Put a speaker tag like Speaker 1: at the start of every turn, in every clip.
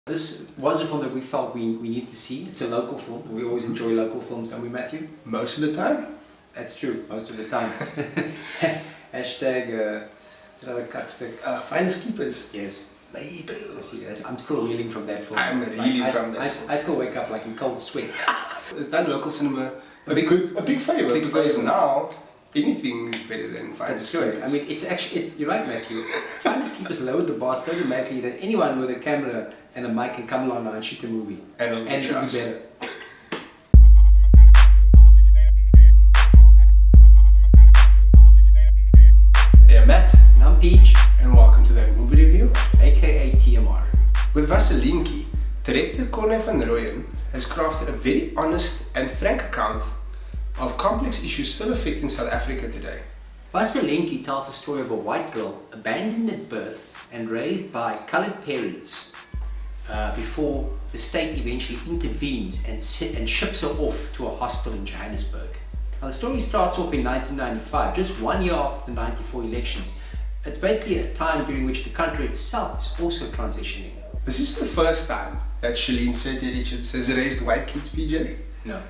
Speaker 1: This was a film that we felt we needed to see. It's a local film, and we always enjoy local films, don't we, Matthew?
Speaker 2: Most of the time.
Speaker 1: That's true, most of the time. Hashtag, another kapstuk.
Speaker 2: Finest keepers.
Speaker 1: Yes.
Speaker 2: Nee, bro.
Speaker 1: See, I'm still reeling from that film.
Speaker 2: I'm reeling from that.
Speaker 1: I still wake up like in cold sweats.
Speaker 2: It's done local cinema a big favour, because now anything is better than Finest Keepers.
Speaker 1: That's true. I mean, you're right, Matthew. Finest Keepers lowered the bar so dramatically that anyone with a camera and a mic can come along now and shoot a movie.
Speaker 2: And it'll be
Speaker 1: better.
Speaker 2: Yeah, Matt.
Speaker 1: And I'm Peach.
Speaker 2: And welcome to that movie review,
Speaker 1: aka TMR.
Speaker 2: With Vaselinetjie, director Corne van Rooyen has crafted a very honest and frank account of complex issues still affecting South Africa today.
Speaker 1: Vaselinetjie tells the story of a white girl abandoned at birth and raised by coloured parents before the state eventually intervenes and ships her off to a hostel in Johannesburg. Now, the story starts off in 1995, just 1 year after the 94 elections. It's basically a time during which the country itself is also transitioning.
Speaker 2: This isn't the first time that Shalene Sethi Richards has raised white kids, PJ.
Speaker 1: No.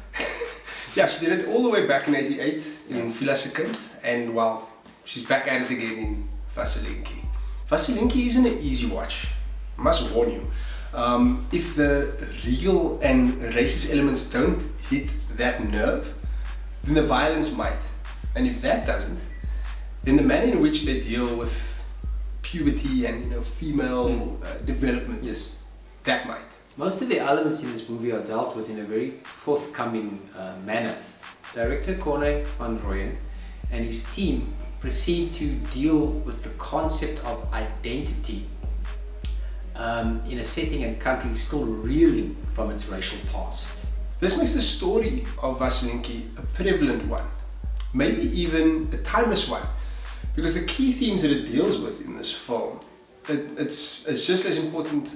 Speaker 2: Yeah, she did it all the way back in 88 in Villa Second, and well, she's back at it again in Vaselinetjie. Vaselinetjie isn't an easy watch, I must warn you. If the real and racist elements don't hit that nerve, then the violence might. And if that doesn't, then the manner in which they deal with puberty and female development,
Speaker 1: yes,
Speaker 2: that might.
Speaker 1: Most of the elements in this movie are dealt with in a very forthcoming manner. Director Corne van Rooyen and his team proceed to deal with the concept of identity in a setting and country still reeling from its racial past.
Speaker 2: This makes the story of Vaselinetjie a prevalent one, maybe even a timeless one, because the key themes that it deals with in this film, it's just as important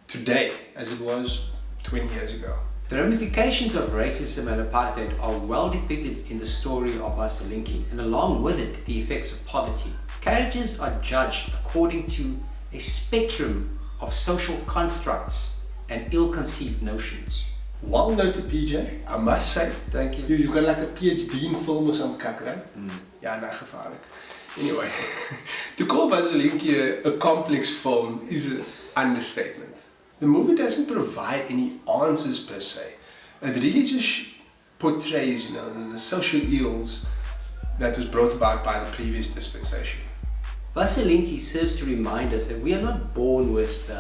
Speaker 2: today as it was 20 years ago.
Speaker 1: The ramifications of racism and apartheid are well depicted in the story of Vaselinetjie, and along with it, the effects of poverty. Characters are judged according to a spectrum of social constructs and ill-conceived notions.
Speaker 2: Well noted, PJ, I must say.
Speaker 1: Thank you.
Speaker 2: You've got like a PhD in film or some kak, right? Ja, nou gevaarlijk. Anyway, to call Vaselinetjie a complex film is an understatement. The movie doesn't provide any answers per se. It really just portrays, the social ills that was brought about by the previous dispensation.
Speaker 1: Vaselinetjie serves to remind us that we are not born with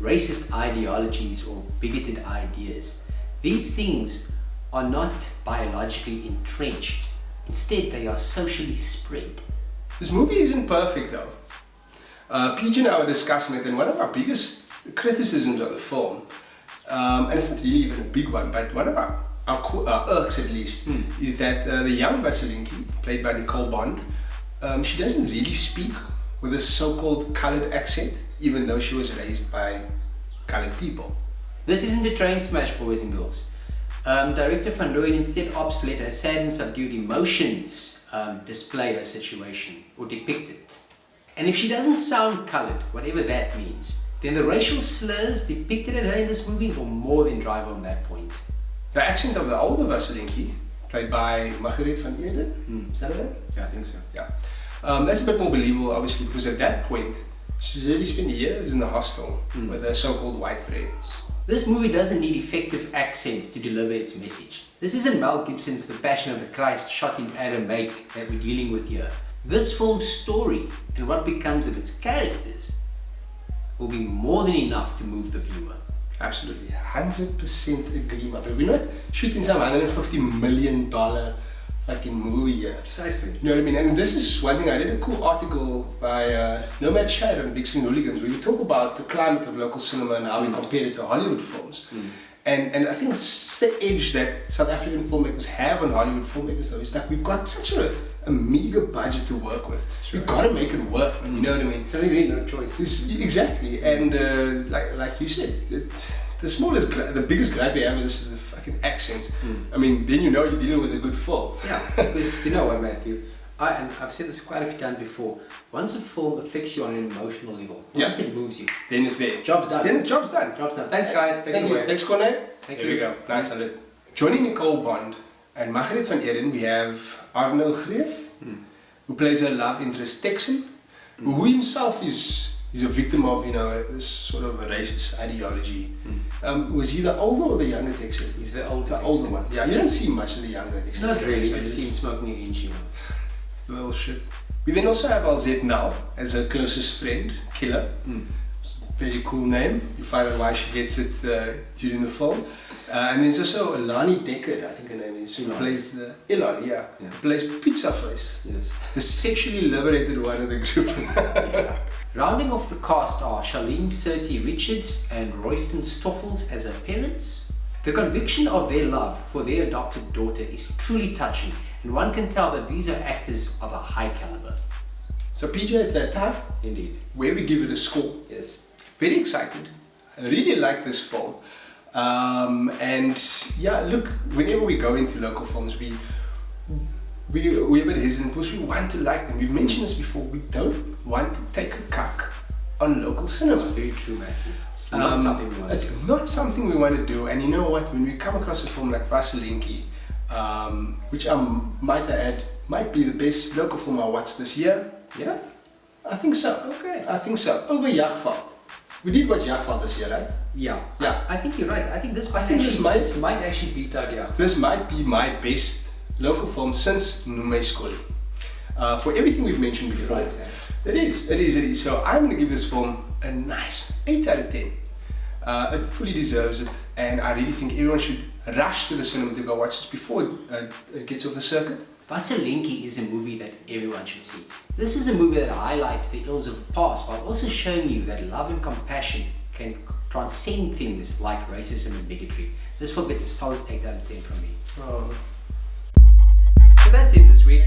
Speaker 1: racist ideologies or bigoted ideas. These things are not biologically entrenched. Instead, they are socially spread.
Speaker 2: This movie isn't perfect though. PJ and I were discussing it, and one of our biggest criticisms of the film, and it's not really even a big one, but one of our irks at least, is that the young Vaselinetjie, played by Nicole Bond, she doesn't really speak with a so-called coloured accent, even though she was raised by coloured people.
Speaker 1: This isn't a train smash, boys and girls. Director van Rooyen instead opts to let her sad and subdued emotions display her situation or depict it. And if she doesn't sound coloured, whatever that means, then the racial slurs depicted at her in this movie will more than drive home that point.
Speaker 2: The accent of the older Vaselinetjie, played by Margaret van Eerden, is that her name?
Speaker 1: Yeah, I think so.
Speaker 2: Yeah. That's a bit more believable, obviously, because at that point, she's already spent years in the hostel with her so-called white friends.
Speaker 1: This movie doesn't need effective accents to deliver its message. This isn't Mel Gibson's The Passion of the Christ shot in Aramaic that we're dealing with here. This film's story and what becomes of its characters will be more than enough to move the viewer.
Speaker 2: Absolutely, 100% agree, my friend. We're not shooting some $150 million fucking movie here.
Speaker 1: Precisely.
Speaker 2: You know what I mean? And this is one thing, I read a cool article by Nomad Shad on Big Screen Hooligans, where we talk about the climate of local cinema and how we compare it to Hollywood films. And I think it's just the edge that South African filmmakers have on Hollywood filmmakers though, is that we've got such a meager budget to work with. We've got to make it work, man, you know what I mean?
Speaker 1: So we really no choice.
Speaker 2: Exactly, and like you said, the biggest gripe we have with this is the fucking accents. I mean, then you're dealing with a good film.
Speaker 1: Yeah, because you know what, Matthew? And I've said this quite a few times before. Once a film affects you on an emotional level, once it moves you,
Speaker 2: then it's there.
Speaker 1: job's done.
Speaker 2: Then the job's done.
Speaker 1: Job's done. Thanks, guys.
Speaker 2: Thank you. Thanks, Corne.
Speaker 1: Thank
Speaker 2: There
Speaker 1: you.
Speaker 2: we go. Nice, Alit. Joining Nicole Bond and Margaret van Eden, we have Arno Greef, who plays a love interest Texan, who himself is a victim of, this sort of a racist ideology. Was he the older or the younger Texan?
Speaker 1: He's the older
Speaker 2: older one. Yeah, you don't see much of the younger Texan.
Speaker 1: Not really, but you see him smoking an inchie one.
Speaker 2: Little shit. We then also have Alzette now as her closest friend, Killer. Very cool name. You find out why she gets it during the film. And there's also Ilani Decker, I think her name is, who plays the Ilani, who plays Pizza Face.
Speaker 1: Yes.
Speaker 2: The sexually liberated one of the group.
Speaker 1: Rounding off the cast are Charlene Surtee Richards and Royston Stoffels as her parents. The conviction of their love for their adopted daughter is truly touching, and one can tell that these are actors of a high caliber.
Speaker 2: So PJ, it's that time
Speaker 1: Indeed.
Speaker 2: where we give it a score.
Speaker 1: Yes.
Speaker 2: Very excited. I really like this film. And yeah, look, whenever we go into local films, we're a bit hesitant because we want to like them. We've mentioned this before. We don't want to take a cuck on local cinema.
Speaker 1: That's very true, Matthew. It's not something we want to do.
Speaker 2: It's not something we want to do. And you know what? When we come across a film like Vaselinetjie, which I might add might be the best local film I watched this year.
Speaker 1: Yeah?
Speaker 2: I think so.
Speaker 1: Okay.
Speaker 2: I think so. Over Jagtveld. We did watch Jagtveld this year, right?
Speaker 1: Yeah.
Speaker 2: Yeah.
Speaker 1: I think you're right. I think this might actually beat out, yeah.
Speaker 2: This might be my best local film since Nume Skoli. For everything we've mentioned before.
Speaker 1: Right,
Speaker 2: It is. So I'm going to give this film a nice 8 out of 10. It fully deserves it, and I really think everyone should rush to the cinema to go watch this before it gets off the circuit.
Speaker 1: Vaselinetjie is a movie that everyone should see. This is a movie that highlights the ills of the past while also showing you that love and compassion can transcend things like racism and bigotry. This film gets a solid 8 out of 10 from me.
Speaker 2: Oh.
Speaker 1: So that's it this week.